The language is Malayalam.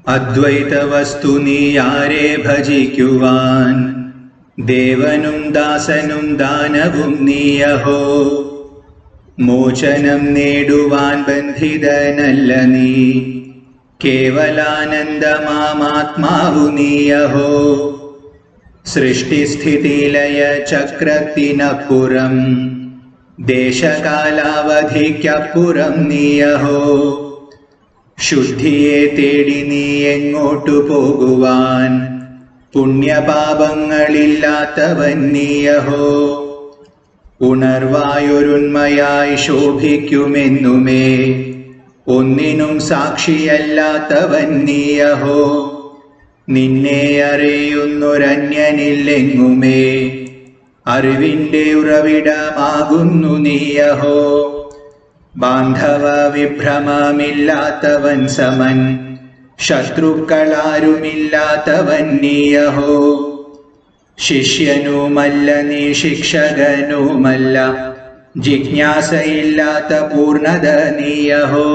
അദ്വൈത വസ്തു നീ ആരെ ഭജിക്കുവാൻ, ദേവനും ദാസനും ദാനവും നീയഹോ. മോചനം നേടുവാൻ ബന്ധിതനല്ല നീ, കേവലാനന്ദമാത്മാവു നീയഹോ. സൃഷ്ടിസ്ഥിതിലയ ചക്രത്തിനപ്പുറം, ദേശകാലാവധിക്കപ്പുറം നീയഹോ. ശുദ്ധിയെ തേടി നീ എങ്ങോട്ടു പോകുവാൻ, പുണ്യപാപങ്ങളില്ലാത്തവൻ നീയഹോ. ഉണർവായൊരുന്മയായി ശോഭിക്കുമെന്നുമേ, ഒന്നിനും സാക്ഷിയല്ലാത്തവൻ നീയഹോ. നിന്നെ അറിയുന്നൊരന്യനില്ലെങ്ങുമേ, അറിവിന്റെ ഉറവിടമാകുന്നു നീയഹോ. ബാന്ധവ വിഭ്രമമില്ലാത്തവൻ സമൻ, ശത്രുക്കളാരുമില്ലാത്തവൻ നീയഹോ. ശിഷ്യനുമല്ല നീ ശിക്ഷകനുമല്ല, ജിജ്ഞാസയില്ലാത്ത പൂർണ്ണത നീയഹോ.